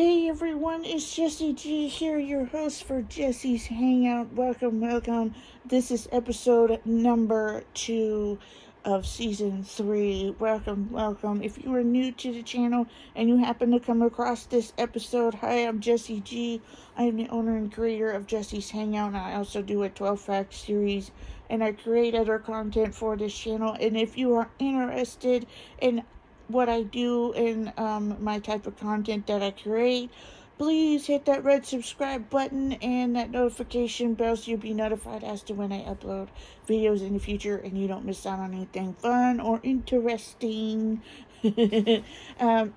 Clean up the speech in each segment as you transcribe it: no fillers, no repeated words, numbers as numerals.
Hey everyone, it's Jessie G here, your host for Jessie's Hangout. Welcome. This is episode number 2 of season 3. Welcome. If you are new to the channel and you happen to come across this episode, hi, I'm Jessie G. I am the owner and creator of Jessie's Hangout, and I also do a 12-fact series, and I create other content for this channel. And if you are interested in what I do and my type of content that I create, please hit that red subscribe button and that notification bell so you'll be notified as to when I upload videos in the future and you don't miss out on anything fun or interesting.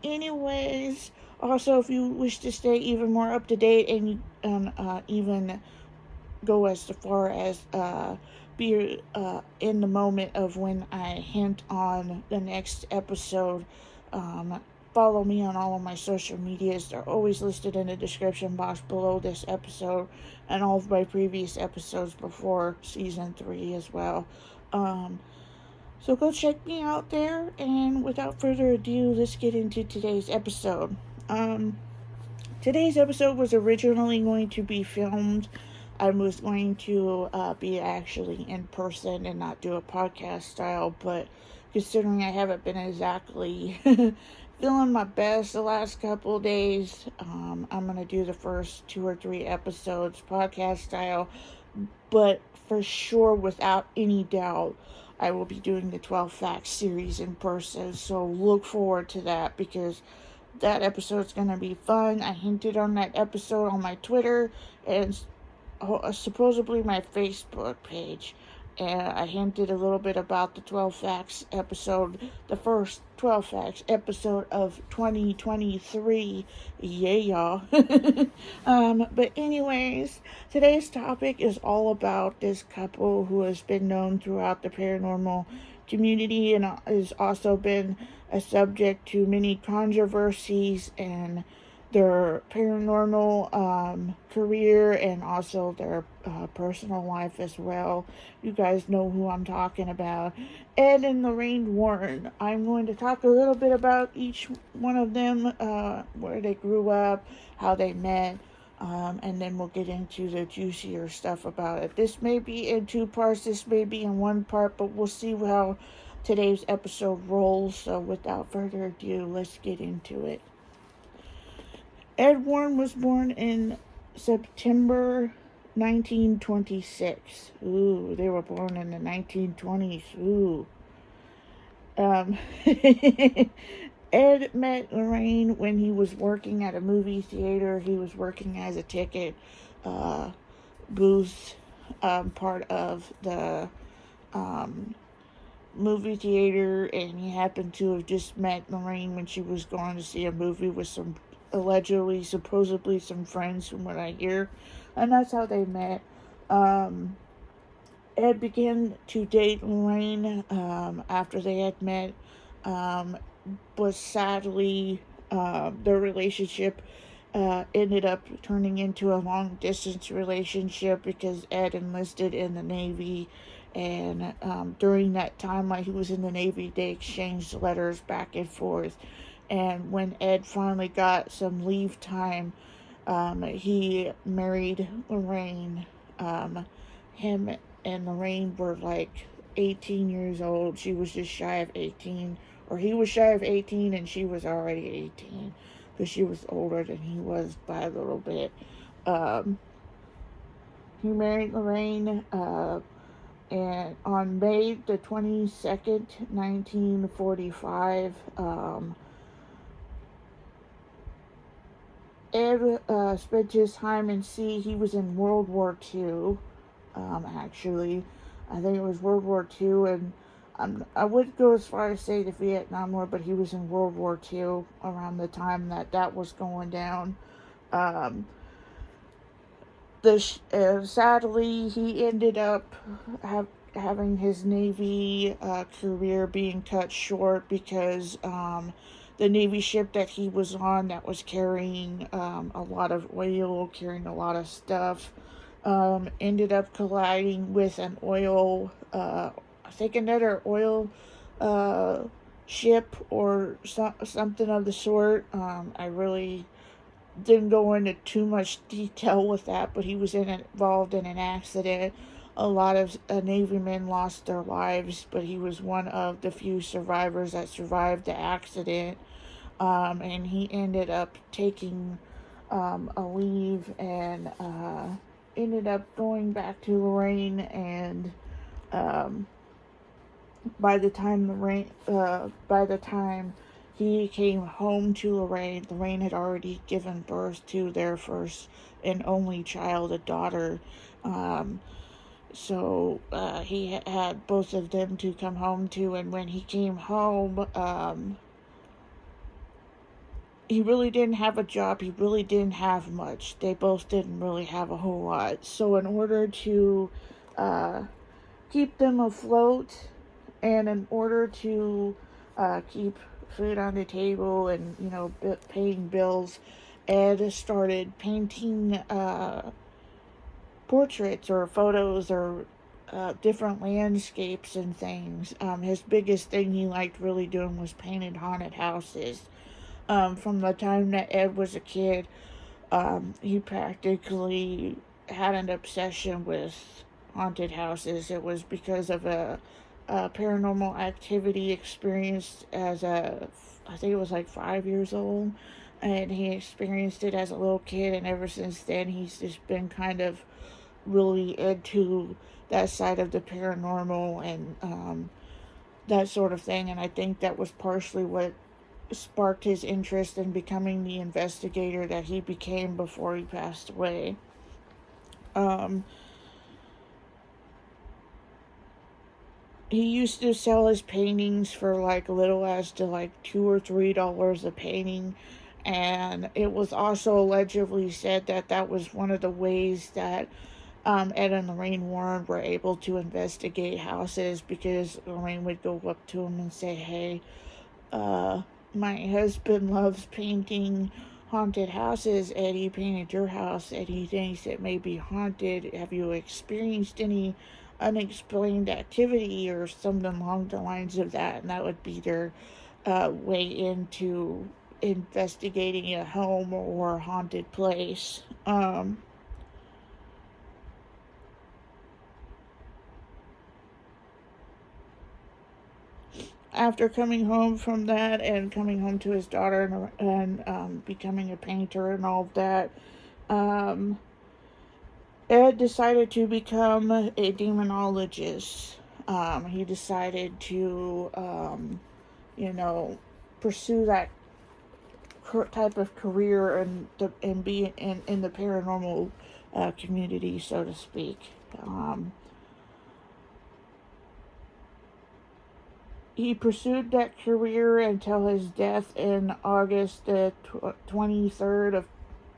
Anyways, also if you wish to stay even more up to date and even go as far as be in the moment of when I hint on the next episode. Follow me on all of my social medias. They're always listed in the description box below this episode and all of my previous episodes before season 3 as well. So go check me out there, and without further ado, let's get into today's episode. Today's episode was originally going to be filmed. I was going to be actually in person and not do a podcast style, but considering I haven't been exactly feeling my best the last couple of days, I'm going to do the first 2 or 3 episodes podcast style, but for sure, without any doubt, I will be doing the 12 Facts series in person, so look forward to that because that episode's going to be fun. I hinted on that episode on my Twitter and supposedly my Facebook page, and I hinted a little bit about the 12 Facts episode, the first 12 Facts episode of 2023. Yeah. But anyways, today's topic is all about this couple who has been known throughout the paranormal community and has also been a subject to many controversies and their paranormal career and also their personal life as well. You guys know who I'm talking about. Ed and Lorraine Warren. I'm going to talk a little bit about each one of them, where they grew up, how they met, and then we'll get into the juicier stuff about it. This may be in 2 parts, this may be in 1 part, but we'll see how today's episode rolls. So without further ado, let's get into it. Ed Warren was born in September 1926. Ooh, they were born in the 1920s. Ooh. Ed met Lorraine when he was working at a movie theater. He was working as a ticket booth, part of the movie theater, and he happened to have just met Lorraine when she was going to see a movie with some supposedly some friends from what I hear, and that's how they met. Ed began to date Lorraine after they had met, but sadly their relationship ended up turning into a long distance relationship because Ed enlisted in the Navy, and during that time while he was in the Navy they exchanged letters back and forth. And when Ed finally got some leave time, he married Lorraine. Him and Lorraine were like 18 years old. She was just shy of 18. Or he was shy of 18 and she was already 18. Because she was older than he was by a little bit. He married Lorraine and on May the 22nd, 1945. Ed spent his time in sea. He was in World War II, actually. I think it was World War II, and I wouldn't go as far as say the Vietnam War, but he was in World War II around the time that was going down. Sadly, he ended up having his Navy career being cut short because the Navy ship that he was on that was carrying a lot of oil, carrying a lot of stuff, ended up colliding with an oil, I think another oil ship or something of the sort. I really didn't go into too much detail with that, but he was involved in an accident. A lot of Navy men lost their lives, but he was one of the few survivors that survived the accident. And he ended up taking a leave and ended up going back to Lorraine. And um, by the time he came home to Lorraine, Lorraine had already given birth to their first and only child, a daughter. Um, so he had both of them to come home to, and when he came home, he really didn't have a job. He really didn't have much. They both didn't really have a whole lot. So in order to uh, keep them afloat, and in order to keep food on the table and paying bills, Ed started painting portraits or photos or different landscapes and things. His biggest thing he liked really doing was painting haunted houses. From the time that Ed was a kid, he practically had an obsession with haunted houses. It was because of a paranormal activity experienced I think it was like 5 years old, and he experienced it as a little kid, and ever since then he's just been kind of really into that side of the paranormal and that sort of thing. And I think that was partially what sparked his interest in becoming the investigator that he became before he passed away. Um, he used to sell his paintings for like little as to like $2 or $3 a painting, and it was also allegedly said that that was one of the ways that Ed and Lorraine Warren were able to investigate houses, because Lorraine would go up to him and say, "Hey, my husband loves painting haunted houses. Eddie painted your house. Eddie thinks it may be haunted. Have you experienced any unexplained activity?" or something along the lines of that. And that would be their way into investigating a home or a haunted place. After coming home from that and coming home to his daughter and becoming a painter and all of that, um, Ed decided to become a demonologist. He decided to, you know, pursue that type of career and be in the paranormal community, so to speak. He pursued that career until his death in August the 23rd of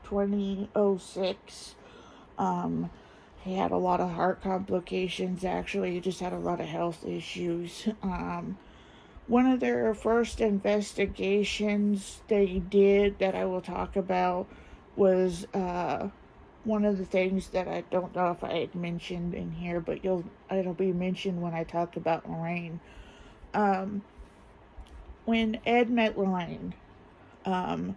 2006. Um, he had a lot of heart complications, actually. He just had a lot of health issues. One of their first investigations they did that I will talk about was one of the things that I don't know if I had mentioned in here, but it'll be mentioned when I talk about Lorraine. Um, when Ed met Lorraine, um,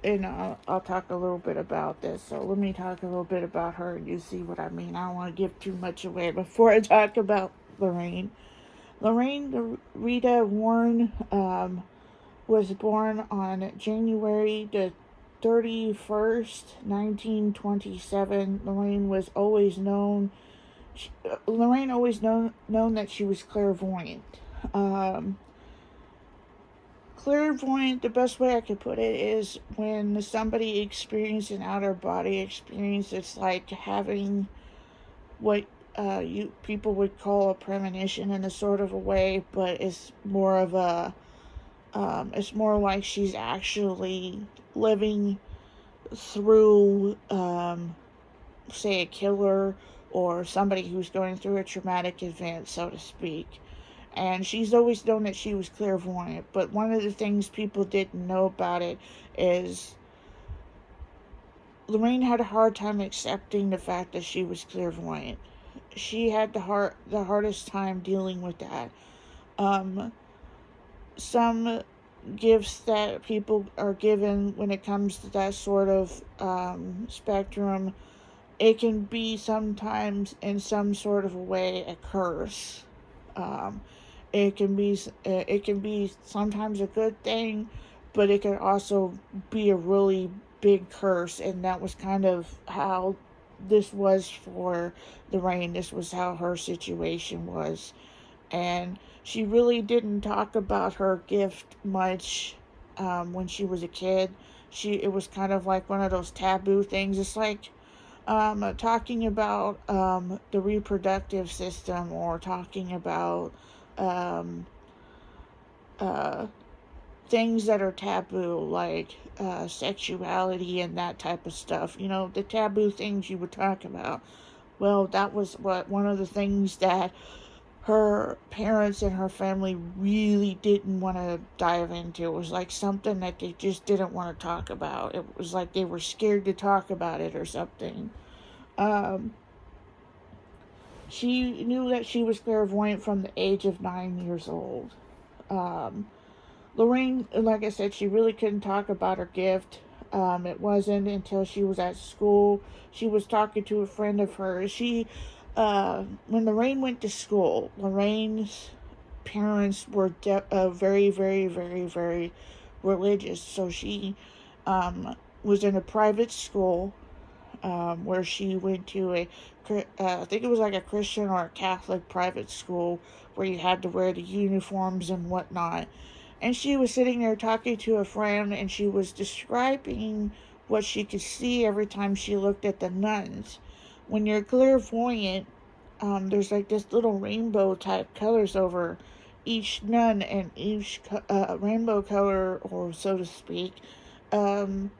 and I'll talk a little bit about this. So let me talk a little bit about her, and you see what I mean. I don't want to give too much away before I talk about Lorraine. Lorraine Rita Warren was born on January the 31st, 1927. Lorraine always known that she was clairvoyant. Um, Clairvoyant, the best way I could put it is when somebody experiences an outer body experience. It's like having what you people would call a premonition in a sort of a way, but it's more of a it's more like she's actually living through say a killer or somebody who's going through a traumatic event, so to speak. And she's always known that she was clairvoyant, but one of the things people didn't know about it is Lorraine had a hard time accepting the fact that she was clairvoyant. She had the hardest time dealing with that. Um, some gifts that people are given when it comes to that sort of spectrum, it can be sometimes in some sort of a way a curse. Um, it can be sometimes a good thing, but it can also be a really big curse, and that was kind of how this was for Lorraine. This was how her situation was, and she really didn't talk about her gift much when she was a kid. It was kind of like one of those taboo things. It's like talking about the reproductive system, or talking about um, uh, things that are taboo, like sexuality and that type of stuff. The taboo things you would talk about. Well, that was one of the things that her parents and her family really didn't want to dive into. It was like something that they just didn't want to talk about. It was like they were scared to talk about it or something. Um, she knew that she was clairvoyant from the age of 9 years old. Um, Lorraine, like I said, she really couldn't talk about her gift. It wasn't until she was at school. She was talking to a friend of hers. When Lorraine went to school, Lorraine's parents were very, very, very, very religious. So she was in a private school where she went to I think it was like a Christian or a Catholic private school where you had to wear the uniforms and whatnot. And she was sitting there talking to a friend, and she was describing what she could see every time she looked at the nuns. When you're clairvoyant, there's like this little rainbow type colors over each nun, and each rainbow color, or so to speak, um,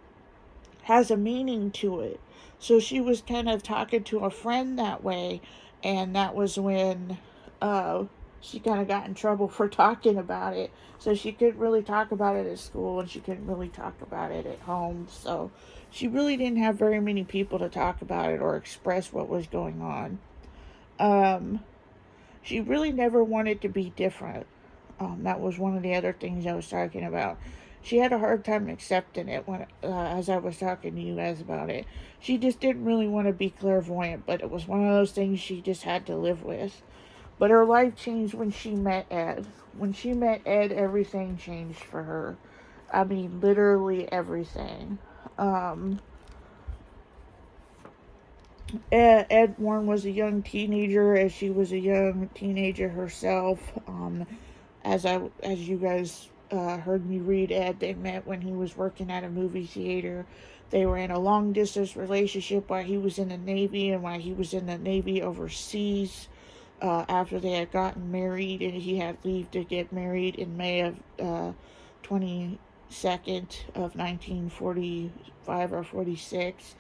has a meaning to it. So she was kind of talking to a friend that way, and that was when uh, she kind of got in trouble for talking about it. So she couldn't really talk about it at school, and she couldn't really talk about it at home. So she really didn't have very many people to talk about it or express what was going on. Um, she really never wanted to be different. That was one of the other things I was talking about. She had a hard time accepting it as I was talking to you guys about it. She just didn't really want to be clairvoyant, but it was one of those things she just had to live with. But her life changed when she met Ed. When she met Ed, everything changed for her. I mean, literally everything. Um, Ed Warren was a young teenager, as she was a young teenager herself. As you guys heard me read Ed, they met when he was working at a movie theater. They were in a long distance relationship while he was in the Navy, and while he was in the Navy overseas. After they had gotten married, and he had leave to get married in May of 22nd of 1945 or 46.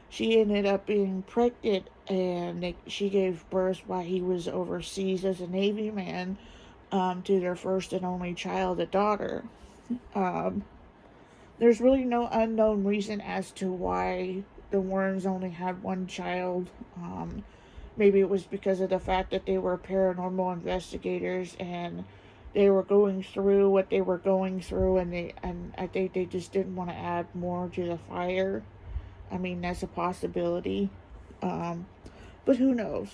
She ended up being pregnant, and she gave birth while he was overseas as a Navy man to their first and only child, a daughter. Um, there's really no unknown reason as to why the Warrens only had one child. Maybe it was because of the fact that they were paranormal investigators, and they were going through what they were going through, and I think they just didn't want to add more to the fire. I mean, that's a possibility. Um, but who knows?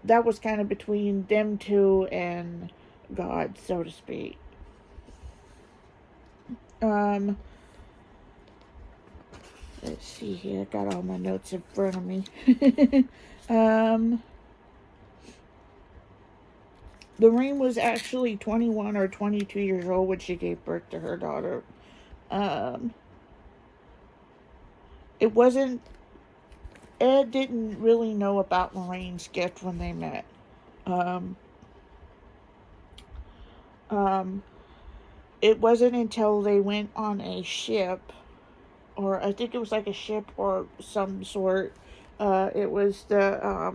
That was kind of between them two and God, so to speak. Um, let's see here. I got all my notes in front of me. um, Lorraine was actually 21 or 22 years old when she gave birth to her daughter. Um, it wasn't Ed didn't really know about Lorraine's gift when they met. Um, um, it wasn't until they went on a ship, or I think it was like a ship or some sort. It was I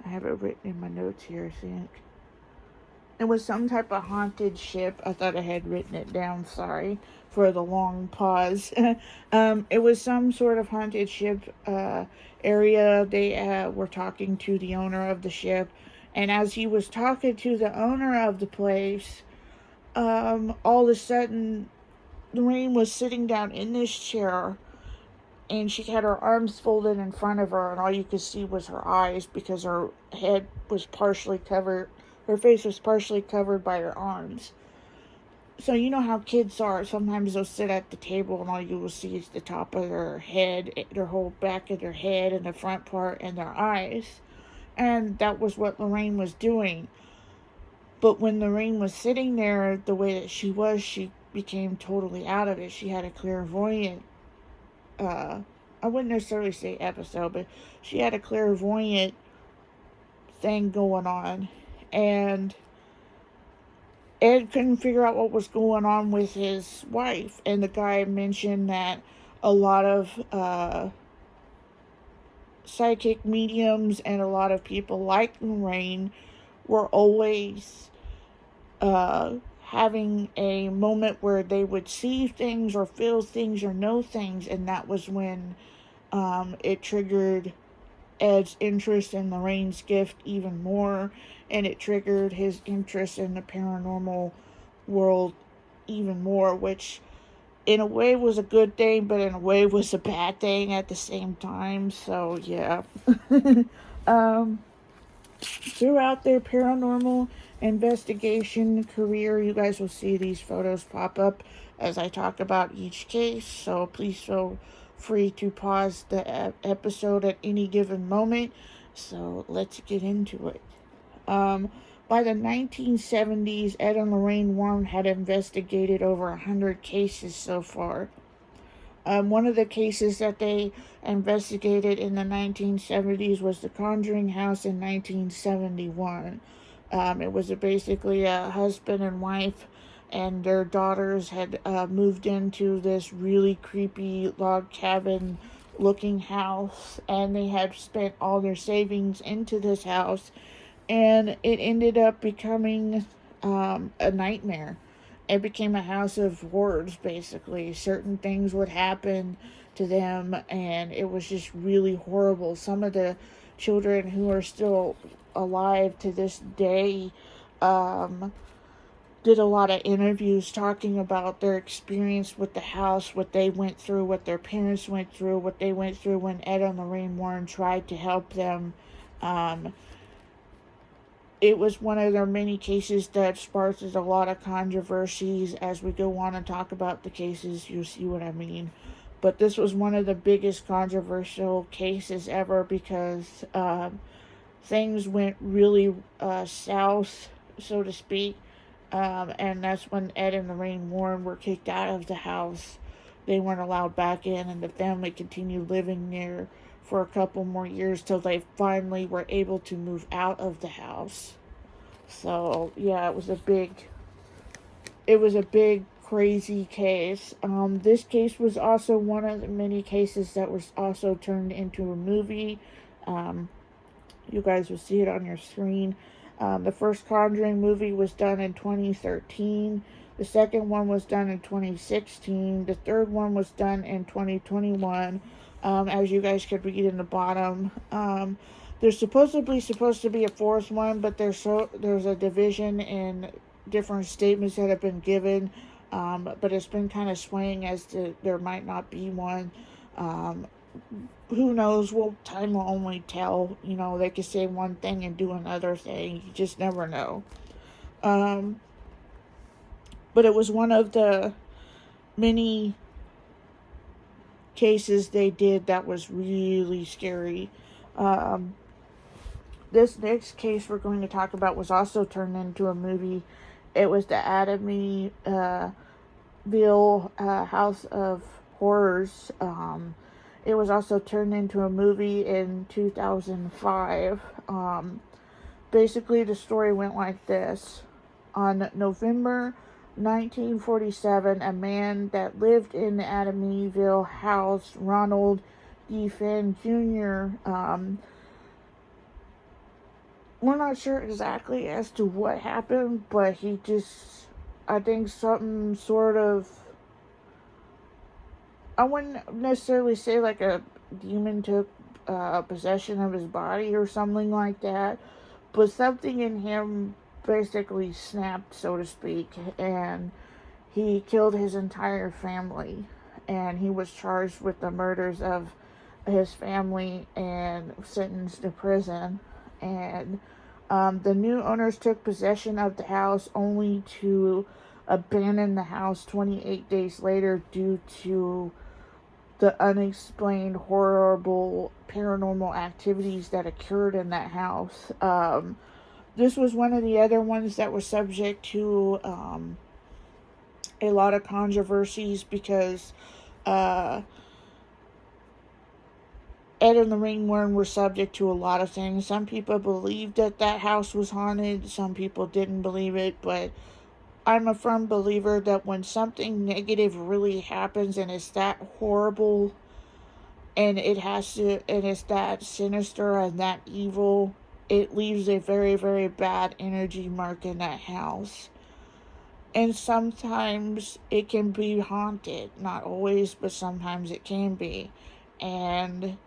have it written in my notes here, I think. It was some type of haunted ship. I thought I had written it down, sorry for the long pause. It was some sort of haunted ship area. They were talking to the owner of the ship, and as he was talking to the owner of the place, all of a sudden, Lorraine was sitting down in this chair, and she had her arms folded in front of her, and all you could see was her eyes because her head was partially covered, her face was partially covered by her arms. So you know how kids are. Sometimes they'll sit at the table and all you will see is the top of their head, their whole back of their head, and the front part, and their eyes. And that was what Lorraine was doing. But when Lorraine was sitting there the way that she was, she became totally out of it. She had a clairvoyant, I wouldn't necessarily say episode, but she had a clairvoyant thing going on. And Ed couldn't figure out what was going on with his wife. And the guy mentioned that a lot of psychic mediums and a lot of people like Lorraine were always having a moment where they would see things or feel things or know things, and that was when it triggered Ed's interest in Lorraine's gift even more, and it triggered his interest in the paranormal world even more, which in a way was a good thing, but in a way was a bad thing at the same time. So yeah. Throughout their paranormal investigation career, you guys will see these photos pop up as I talk about each case, so please feel free to pause the episode at any given moment. So let's get into it. By the 1970s, Ed and Lorraine Warren had investigated over 100 cases so far. One of the cases that they investigated in the 1970s was the Conjuring House in 1971. It was basically a husband and wife, and their daughters had moved into this really creepy log cabin looking house, and they had spent all their savings into this house, and it ended up becoming a nightmare. It became a house of horrors, basically. Certain things would happen to them, and it was just really horrible. Some of the children who are still alive to this day did a lot of interviews talking about their experience with the house, what they went through, what their parents went through, what they went through when Ed and Lorraine Warren tried to help them. It was one of their many cases that sparked a lot of controversies. As we go on and talk about the cases, you'll see what I mean. But this was one of the biggest controversial cases ever because things went really south, so to speak. And that's when Ed and Lorraine Warren were kicked out of the house. They weren't allowed back in, and the family continued living there for a couple more years till they finally were able to move out of the house. So yeah, it was a big crazy case. This case was also one of the many cases that was also turned into a movie. You guys will see it on your screen. The first Conjuring movie was done in 2013. The second one was done in 2016. The third one was done in 2021. As you guys could read in the bottom. There's supposed to be a fourth one, but there's a division in different statements that have been given. But it's been kind of swaying as to there might not be one. Who knows? Well, time will only tell. You know, they could say one thing and do another thing. You just never know. But it was one of the many cases they did that was really scary. This next case we're going to talk about was also turned into a movie. It was the Amityville House of Horrors. It was also turned into a movie in 2005. Basically, the story went like this. On November 1947, a man that lived in the Amityville house, Ronald D. Finn Jr., we're not sure exactly as to what happened, but he just, I think something sort of, I wouldn't necessarily say like a demon took possession of his body or something like that, but something in him basically snapped, so to speak, and he killed his entire family. And he was charged with the murders of his family and sentenced to prison. And the new owners took possession of the house only to abandon the house 28 days later due to the unexplained, horrible paranormal activities that occurred in that house. This was one of the other ones that was subject to a lot of controversies because Ed and Lorraine were subject to a lot of things. Some people believed that house was haunted. Some people didn't believe it, but I'm a firm believer that when something negative really happens and it's that horrible and it's that sinister and that evil, it leaves a very, very bad energy mark in that house. And sometimes it can be haunted. Not always, but sometimes it can be. And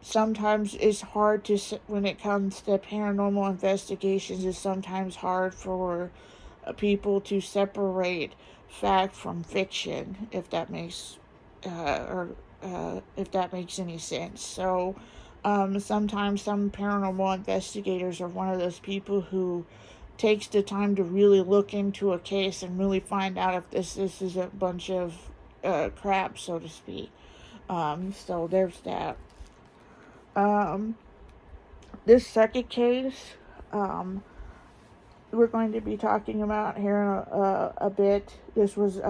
sometimes it's hard to, when it comes to paranormal investigations, it's sometimes hard for people to separate fact from fiction, if that makes if that makes any sense. So sometimes some paranormal investigators are one of those people who takes the time to really look into a case and really find out if this is a bunch of crap, so to speak. So there's that. This second case, we're going to be talking about here in a bit. This was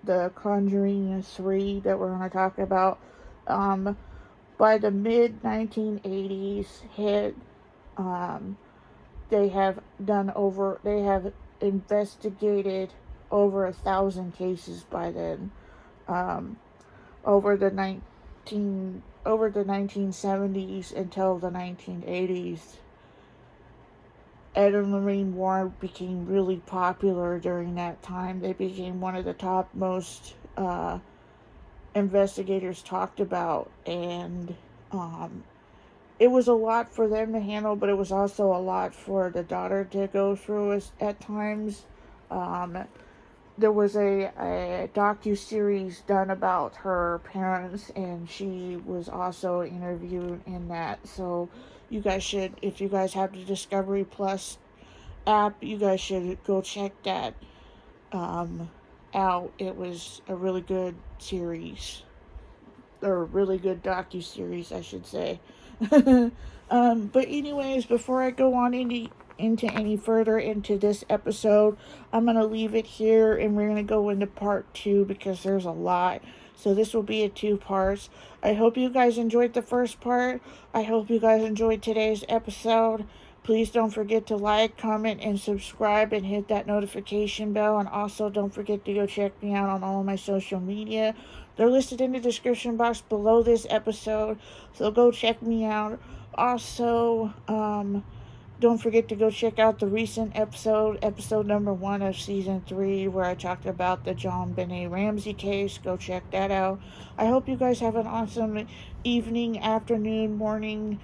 the Conjuring 3 that we're going to talk about. By the mid 1980s hit, they have investigated over 1,000 cases by then. Over the 1970s until the 1980s. Ed and Lorraine Warren became really popular during that time. They became one of the top most investigators talked about, and it was a lot for them to handle, but it was also a lot for the daughter to go through at times. There was a docu-series done about her parents, and she was also interviewed in that. So you guys should, if you guys have the Discovery Plus app, you guys should go check that out. It was a really good series, or a really good docu-series, I should say. But anyways, before I go on into any further into this episode, I'm going to leave it here and we're going to go into part 2 because there's a lot. So this will be a 2 parts. I hope you guys enjoyed the first part. I hope you guys enjoyed today's episode. Please don't forget to like, comment, and subscribe and hit that notification bell. And also don't forget to go check me out on all of my social media. They're listed in the description box below this episode. So go check me out. Also, don't forget to go check out the recent episode number 1 of season 3, where I talked about the JonBenet Ramsey case. Go check that out. I hope you guys have an awesome evening, afternoon, morning,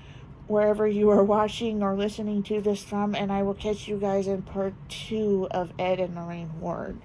wherever you are watching or listening to this from, and I will catch you guys in part 2 of Ed and Lorraine Ward.